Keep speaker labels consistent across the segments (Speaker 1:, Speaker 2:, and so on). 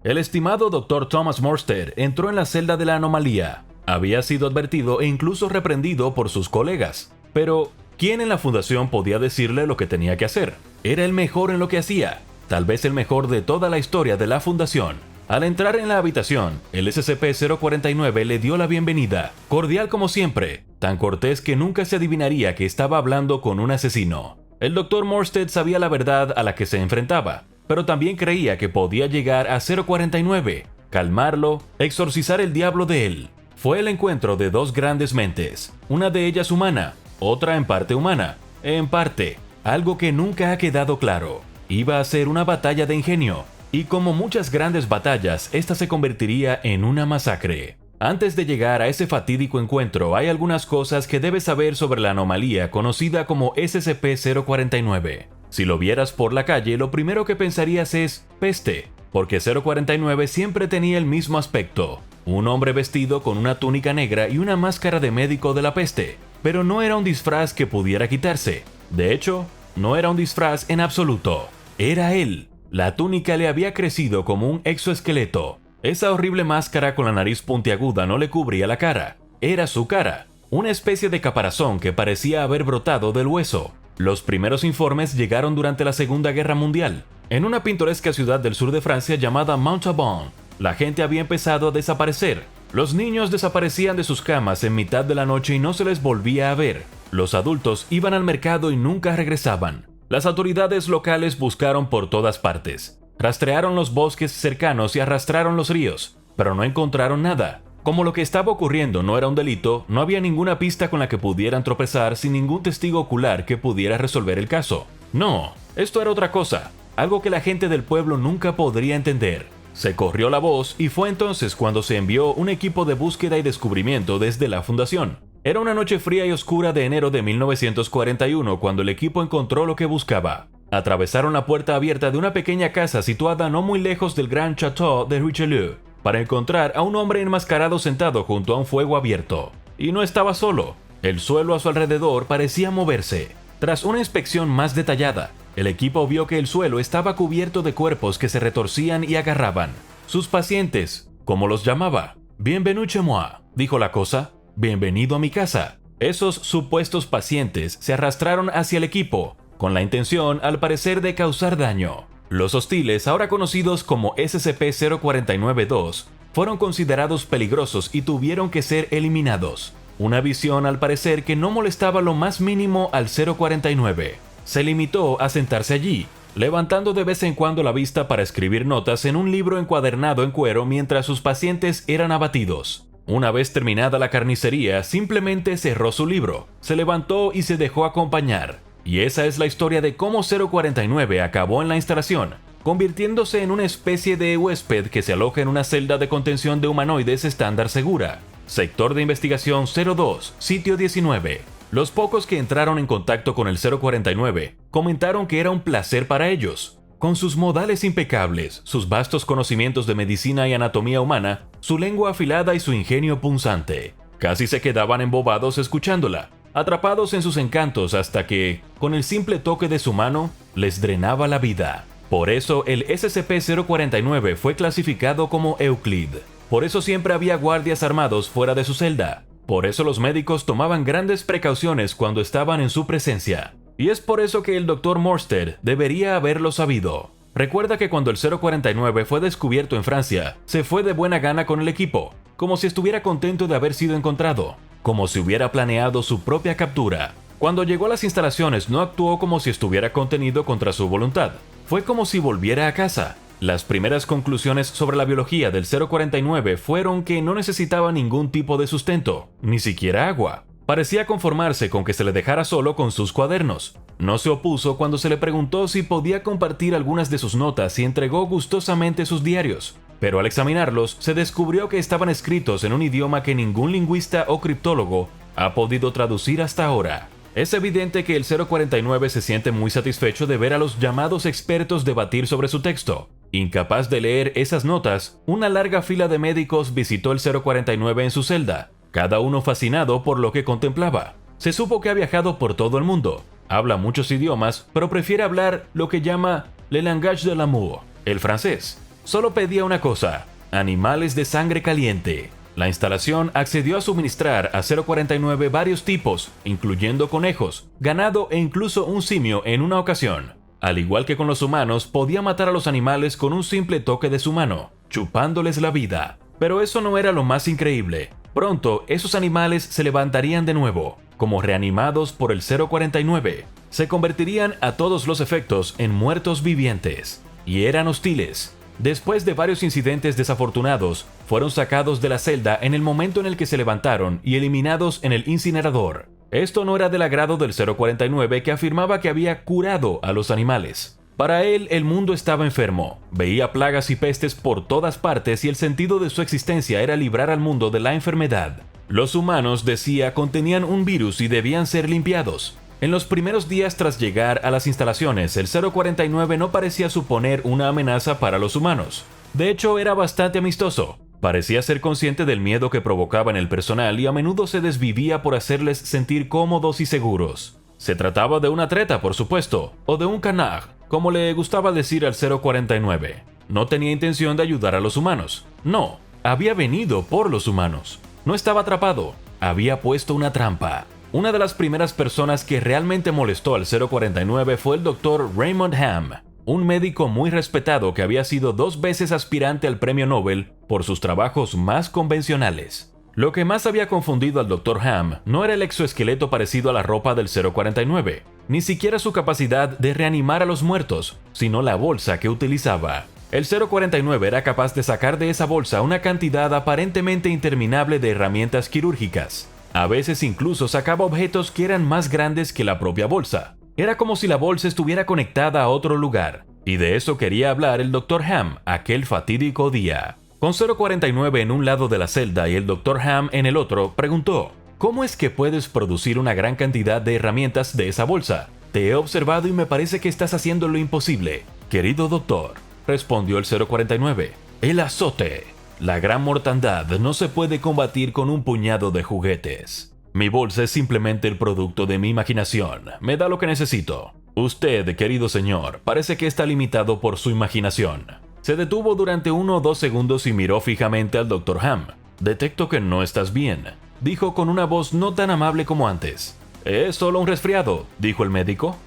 Speaker 1: El estimado Dr. Thomas Morstead entró en la celda de la anomalía. Había sido advertido e incluso reprendido por sus colegas. Pero, ¿quién en la fundación podía decirle lo que tenía que hacer? Era el mejor en lo que hacía, tal vez el mejor de toda la historia de la fundación. Al entrar en la habitación, el SCP-049 le dio la bienvenida, cordial como siempre, tan cortés que nunca se adivinaría que estaba hablando con un asesino. El Dr. Morstead sabía la verdad a la que se enfrentaba, pero también creía que podía llegar a 049, calmarlo, exorcizar el diablo de él. Fue el encuentro de dos grandes mentes, una de ellas humana, otra en parte humana, en parte, algo que nunca ha quedado claro. Iba a ser una batalla de ingenio, y como muchas grandes batallas, esta se convertiría en una masacre. Antes de llegar a ese fatídico encuentro, hay algunas cosas que debes saber sobre la anomalía conocida como SCP-049. Si lo vieras por la calle, lo primero que pensarías es peste, porque 049 siempre tenía el mismo aspecto. Un hombre vestido con una túnica negra y una máscara de médico de la peste, pero no era un disfraz que pudiera quitarse. De hecho, no era un disfraz en absoluto. Era él. La túnica le había crecido como un exoesqueleto. Esa horrible máscara con la nariz puntiaguda no le cubría la cara. Era su cara, una especie de caparazón que parecía haber brotado del hueso. Los primeros informes llegaron durante la Segunda Guerra Mundial. En una pintoresca ciudad del sur de Francia llamada Montauban, la gente había empezado a desaparecer. Los niños desaparecían de sus camas en mitad de la noche y no se les volvía a ver. Los adultos iban al mercado y nunca regresaban. Las autoridades locales buscaron por todas partes. Rastrearon los bosques cercanos y arrastraron los ríos, pero no encontraron nada. Como lo que estaba ocurriendo no era un delito, no había ninguna pista con la que pudieran tropezar sin ningún testigo ocular que pudiera resolver el caso. No, esto era otra cosa, algo que la gente del pueblo nunca podría entender. Se corrió la voz y fue entonces cuando se envió un equipo de búsqueda y descubrimiento desde la fundación. Era una noche fría y oscura de enero de 1941 cuando el equipo encontró lo que buscaba. Atravesaron la puerta abierta de una pequeña casa situada no muy lejos del Gran Château de Richelieu para encontrar a un hombre enmascarado sentado junto a un fuego abierto. Y no estaba solo. El suelo a su alrededor parecía moverse. Tras una inspección más detallada, el equipo vio que el suelo estaba cubierto de cuerpos que se retorcían y agarraban. Sus pacientes, como los llamaba. «Bienvenue chez moi», dijo la cosa. «Bienvenido a mi casa». Esos supuestos pacientes se arrastraron hacia el equipo, con la intención, al parecer, de causar daño. Los hostiles, ahora conocidos como SCP-049-2, fueron considerados peligrosos y tuvieron que ser eliminados. Una visión, al parecer, que no molestaba lo más mínimo al 049. Se limitó a sentarse allí, levantando de vez en cuando la vista para escribir notas en un libro encuadernado en cuero mientras sus pacientes eran abatidos. Una vez terminada la carnicería, simplemente cerró su libro, se levantó y se dejó acompañar. Y esa es la historia de cómo 049 acabó en la instalación, convirtiéndose en una especie de huésped que se aloja en una celda de contención de humanoides estándar segura. Sector de investigación 02, sitio 19. Los pocos que entraron en contacto con el 049 comentaron que era un placer para ellos. Con sus modales impecables, sus vastos conocimientos de medicina y anatomía humana, su lengua afilada y su ingenio punzante, casi se quedaban embobados escuchándola, atrapados en sus encantos hasta que, con el simple toque de su mano, les drenaba la vida. Por eso el SCP-049 fue clasificado como Euclid. Por eso siempre había guardias armados fuera de su celda. Por eso los médicos tomaban grandes precauciones cuando estaban en su presencia. Y es por eso que el Dr. Morstead debería haberlo sabido. Recuerda que cuando el 049 fue descubierto en Francia, se fue de buena gana con el equipo, como si estuviera contento de haber sido encontrado, como si hubiera planeado su propia captura. Cuando llegó a las instalaciones no actuó como si estuviera contenido contra su voluntad, fue como si volviera a casa. Las primeras conclusiones sobre la biología del 049 fueron que no necesitaba ningún tipo de sustento, ni siquiera agua. Parecía conformarse con que se le dejara solo con sus cuadernos. No se opuso cuando se le preguntó si podía compartir algunas de sus notas y entregó gustosamente sus diarios. Pero al examinarlos, se descubrió que estaban escritos en un idioma que ningún lingüista o criptólogo ha podido traducir hasta ahora. Es evidente que el 049 se siente muy satisfecho de ver a los llamados expertos debatir sobre su texto. Incapaz de leer esas notas, una larga fila de médicos visitó el 049 en su celda, cada uno fascinado por lo que contemplaba. Se supo que ha viajado por todo el mundo, habla muchos idiomas, pero prefiere hablar lo que llama le langage de l'amour, el francés. Solo pedía una cosa: animales de sangre caliente. La instalación accedió a suministrar a 049 varios tipos, incluyendo conejos, ganado e incluso un simio en una ocasión. Al igual que con los humanos, podía matar a los animales con un simple toque de su mano, chupándoles la vida. Pero eso no era lo más increíble. Pronto, esos animales se levantarían de nuevo, como reanimados por el 049. Se convertirían a todos los efectos en muertos vivientes. Y eran hostiles. Después de varios incidentes desafortunados, fueron sacados de la celda en el momento en el que se levantaron y eliminados en el incinerador. Esto no era del agrado del 049, que afirmaba que había curado a los animales. Para él, el mundo estaba enfermo, veía plagas y pestes por todas partes y el sentido de su existencia era librar al mundo de la enfermedad. Los humanos, decía, contenían un virus y debían ser limpiados. En los primeros días tras llegar a las instalaciones, el 049 no parecía suponer una amenaza para los humanos. De hecho, era bastante amistoso. Parecía ser consciente del miedo que provocaba en el personal y a menudo se desvivía por hacerles sentir cómodos y seguros. Se trataba de una treta, por supuesto, o de un canard, como le gustaba decir al 049. No tenía intención de ayudar a los humanos. No, había venido por los humanos. No estaba atrapado, había puesto una trampa. Una de las primeras personas que realmente molestó al 049 fue el Dr. Raymond Ham, un médico muy respetado que había sido 2 veces aspirante al premio Nobel por sus trabajos más convencionales. Lo que más había confundido al Dr. Ham no era el exoesqueleto parecido a la ropa del 049, ni siquiera su capacidad de reanimar a los muertos, sino la bolsa que utilizaba. El 049 era capaz de sacar de esa bolsa una cantidad aparentemente interminable de herramientas quirúrgicas. A veces incluso sacaba objetos que eran más grandes que la propia bolsa. Era como si la bolsa estuviera conectada a otro lugar. Y de eso quería hablar el Dr. Ham aquel fatídico día. Con 049 en un lado de la celda y el Dr. Ham en el otro, preguntó: ¿cómo es que puedes producir una gran cantidad de herramientas de esa bolsa? Te he observado y me parece que estás haciendo lo imposible. Querido doctor, respondió el 049, el azote. La gran mortandad no se puede combatir con un puñado de juguetes. Mi bolsa es simplemente el producto de mi imaginación. Me da lo que necesito. Usted, querido señor, parece que está limitado por su imaginación. Se detuvo durante 1 o 2 segundos y miró fijamente al Dr. Ham. Detecto que no estás bien, dijo con una voz no tan amable como antes. Es solo un resfriado, dijo el médico.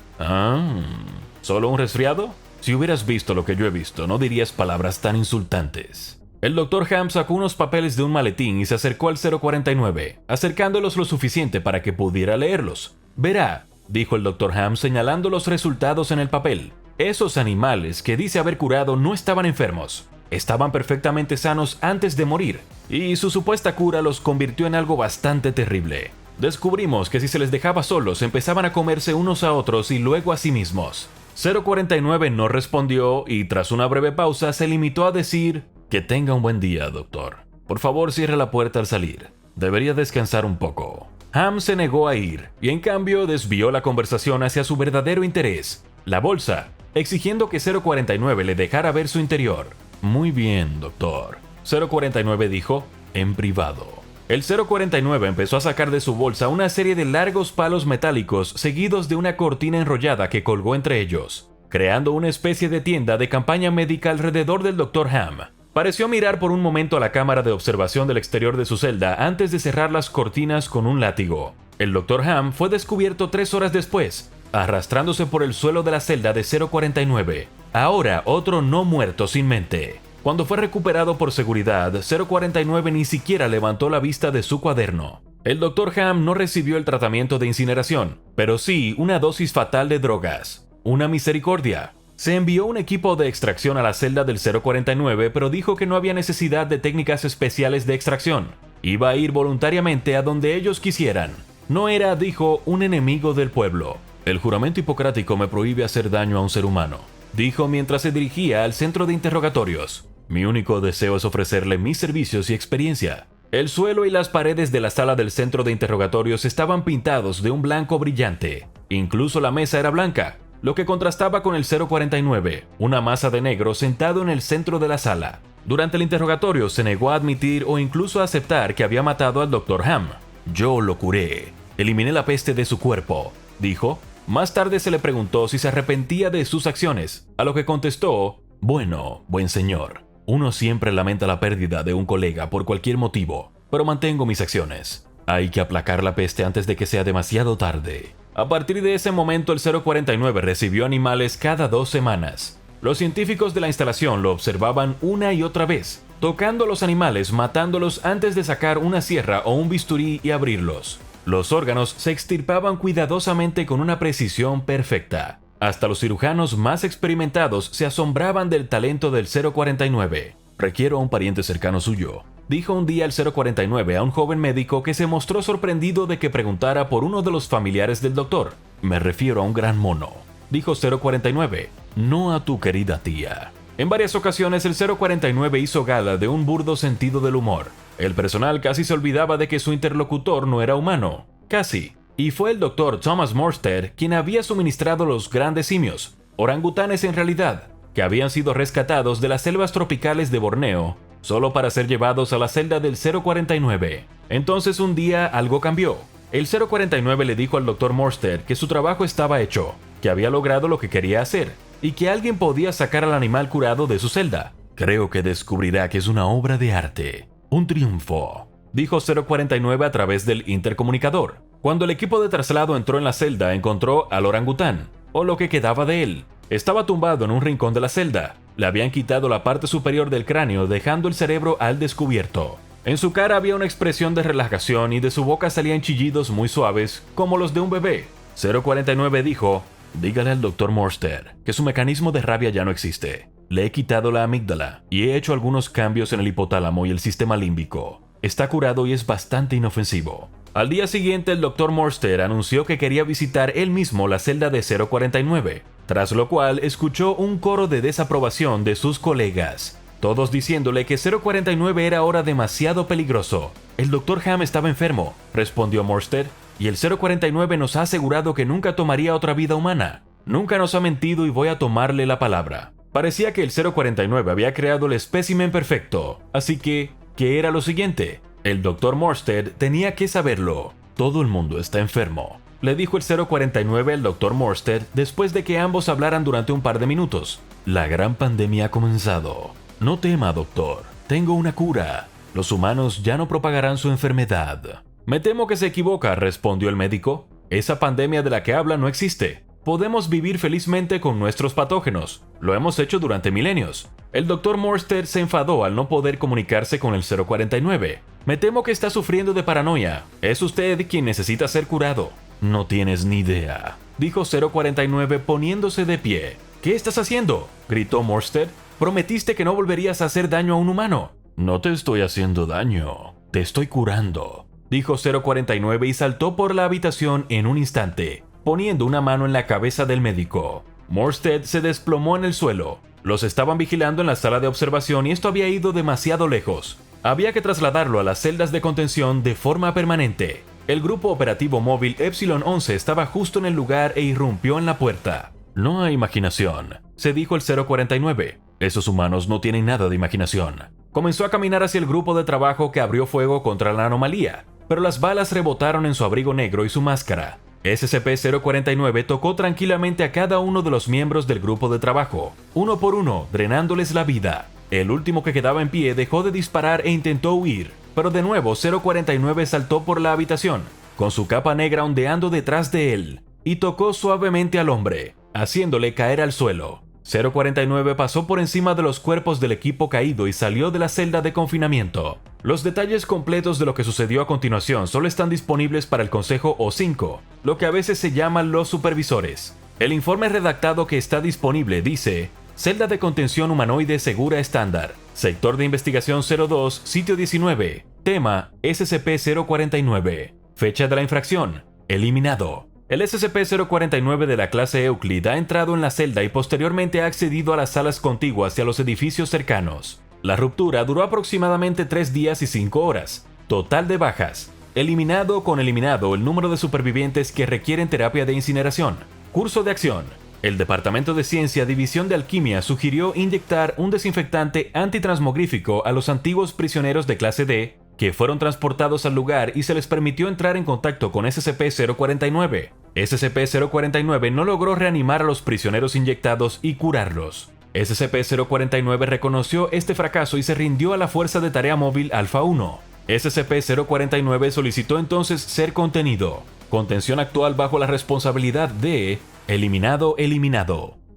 Speaker 1: ¿Solo un resfriado? Si hubieras visto lo que yo he visto, no dirías palabras tan insultantes. El Dr. Ham sacó unos papeles de un maletín y se acercó al 049, acercándolos lo suficiente para que pudiera leerlos. Verá, dijo el Dr. Ham señalando los resultados en el papel. Esos animales que dice haber curado no estaban enfermos. Estaban perfectamente sanos antes de morir, y su supuesta cura los convirtió en algo bastante terrible. Descubrimos que si se les dejaba solos, empezaban a comerse unos a otros y luego a sí mismos. 049 no respondió y tras una breve pausa se limitó a decir: que tenga un buen día, doctor. Por favor, cierre la puerta al salir. Debería descansar un poco. Ham se negó a ir y en cambio desvió la conversación hacia su verdadero interés, la bolsa, exigiendo que 049 le dejara ver su interior. Muy bien, doctor, 049 dijo, en privado. El 049 empezó a sacar de su bolsa una serie de largos palos metálicos seguidos de una cortina enrollada que colgó entre ellos, creando una especie de tienda de campaña médica alrededor del Dr. Ham. Pareció mirar por un momento a la cámara de observación del exterior de su celda antes de cerrar las cortinas con un látigo. El Dr. Ham fue descubierto 3 horas después, arrastrándose por el suelo de la celda de 049. Ahora otro no muerto sin mente. Cuando fue recuperado por seguridad, 049 ni siquiera levantó la vista de su cuaderno. El Dr. Ham no recibió el tratamiento de incineración, pero sí una dosis fatal de drogas. Una misericordia. Se envió un equipo de extracción a la celda del 049, pero dijo que no había necesidad de técnicas especiales de extracción. Iba a ir voluntariamente a donde ellos quisieran. No era, dijo, un enemigo del pueblo. El juramento hipocrático me prohíbe hacer daño a un ser humano, dijo mientras se dirigía al centro de interrogatorios. Mi único deseo es ofrecerle mis servicios y experiencia. El suelo y las paredes de la sala del centro de interrogatorios estaban pintados de un blanco brillante. Incluso la mesa era blanca, lo que contrastaba con el 049, una masa de negro sentado en el centro de la sala. Durante el interrogatorio se negó a admitir o incluso a aceptar que había matado al Dr. Ham. Yo lo curé, eliminé la peste de su cuerpo, dijo. Más tarde se le preguntó si se arrepentía de sus acciones, a lo que contestó: bueno, buen señor, Uno siempre lamenta la pérdida de un colega por cualquier motivo, pero mantengo mis acciones. Hay que aplacar la peste antes de que sea demasiado tarde. A partir de ese momento, el 049 recibió animales cada 2 semanas. Los científicos de la instalación lo observaban una y otra vez, tocando a los animales, matándolos antes de sacar una sierra o un bisturí y abrirlos. Los órganos se extirpaban cuidadosamente con una precisión perfecta. Hasta los cirujanos más experimentados se asombraban del talento del 049. «Requiero a un pariente cercano suyo», dijo un día el 049 a un joven médico que se mostró sorprendido de que preguntara por uno de los familiares del doctor. «Me refiero a un gran mono», dijo 049, «no a tu querida tía». En varias ocasiones el 049 hizo gala de un burdo sentido del humor. El personal casi se olvidaba de que su interlocutor no era humano. Casi. Y fue el Dr. Thomas Morstead quien había suministrado los grandes simios, orangutanes en realidad, que habían sido rescatados de las selvas tropicales de Borneo, solo para ser llevados a la celda del 049. Entonces un día algo cambió. El 049 le dijo al Dr. Morstead que su trabajo estaba hecho, que había logrado lo que quería hacer, y que alguien podía sacar al animal curado de su celda. «Creo que descubrirá que es una obra de arte. Un triunfo», dijo 049 a través del intercomunicador. Cuando el equipo de traslado entró en la celda, encontró al orangután, o lo que quedaba de él. Estaba tumbado en un rincón de la celda. Le habían quitado la parte superior del cráneo, dejando el cerebro al descubierto. En su cara había una expresión de relajación y de su boca salían chillidos muy suaves, como los de un bebé. 049 dijo: «Dígale al Dr. Morstead que su mecanismo de rabia ya no existe. Le he quitado la amígdala y he hecho algunos cambios en el hipotálamo y el sistema límbico. Está curado y es bastante inofensivo». Al día siguiente, el Dr. Morstead anunció que quería visitar él mismo la celda de 049, tras lo cual escuchó un coro de desaprobación de sus colegas, todos diciéndole que 049 era ahora demasiado peligroso. «El Dr. Ham estaba enfermo», respondió Morstead, «y el 049 nos ha asegurado que nunca tomaría otra vida humana. Nunca nos ha mentido y voy a tomarle la palabra». Parecía que el 049 había creado el espécimen perfecto, así que, ¿qué era lo siguiente? El Dr. Morstead tenía que saberlo. «Todo el mundo está enfermo», le dijo el 049 al Dr. Morstead después de que ambos hablaran durante un par de minutos. «La gran pandemia ha comenzado. No tema, doctor. Tengo una cura. Los humanos ya no propagarán su enfermedad». «Me temo que se equivoca», respondió el médico. «Esa pandemia de la que habla no existe. Podemos vivir felizmente con nuestros patógenos. Lo hemos hecho durante milenios». El Dr. Morstead se enfadó al no poder comunicarse con el 049. «Me temo que está sufriendo de paranoia. Es usted quien necesita ser curado». «No tienes ni idea», dijo 049 poniéndose de pie. «¿Qué estás haciendo?», gritó Morstead. «Prometiste que no volverías a hacer daño a un humano». «No te estoy haciendo daño. Te estoy curando», dijo 049 y saltó por la habitación en un instante, poniendo una mano en la cabeza del médico. Morstead se desplomó en el suelo. Los estaban vigilando en la sala de observación y esto había ido demasiado lejos. Había que trasladarlo a las celdas de contención de forma permanente. El grupo operativo móvil Epsilon 11 estaba justo en el lugar e irrumpió en la puerta. «No hay imaginación», se dijo el 049. «Esos humanos no tienen nada de imaginación». Comenzó a caminar hacia el grupo de trabajo que abrió fuego contra la anomalía, pero las balas rebotaron en su abrigo negro y su máscara. SCP-049 tocó tranquilamente a cada uno de los miembros del grupo de trabajo, uno por uno, drenándoles la vida. El último que quedaba en pie dejó de disparar e intentó huir, pero de nuevo 049 saltó por la habitación, con su capa negra ondeando detrás de él, y tocó suavemente al hombre, haciéndole caer al suelo. 049 pasó por encima de los cuerpos del equipo caído y salió de la celda de confinamiento. Los detalles completos de lo que sucedió a continuación solo están disponibles para el Consejo O5, lo que a veces se llaman los supervisores. El informe redactado que está disponible dice: celda de contención humanoide segura estándar, sector de investigación 02, sitio 19, tema SCP-049, fecha de la infracción, eliminado. El SCP-049 de la clase Euclid ha entrado en la celda y posteriormente ha accedido a las salas contiguas y a los edificios cercanos. La ruptura duró aproximadamente 3 días y 5 horas. Total de bajas. Eliminado con eliminado el número de supervivientes que requieren terapia de incineración. Curso de acción. El Departamento de Ciencia, División de Alquimia, sugirió inyectar un desinfectante antitransmogrífico a los antiguos prisioneros de clase D que fueron transportados al lugar y se les permitió entrar en contacto con SCP-049. SCP-049 no logró reanimar a los prisioneros inyectados y curarlos. SCP-049 reconoció este fracaso y se rindió a la Fuerza de Tarea Móvil Alpha 1. SCP-049 solicitó entonces ser contenido. Contención actual bajo la responsabilidad de Eliminado.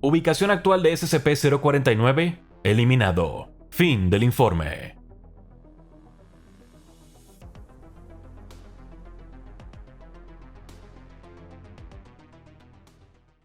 Speaker 1: Ubicación actual de SCP-049, eliminado. Fin del informe.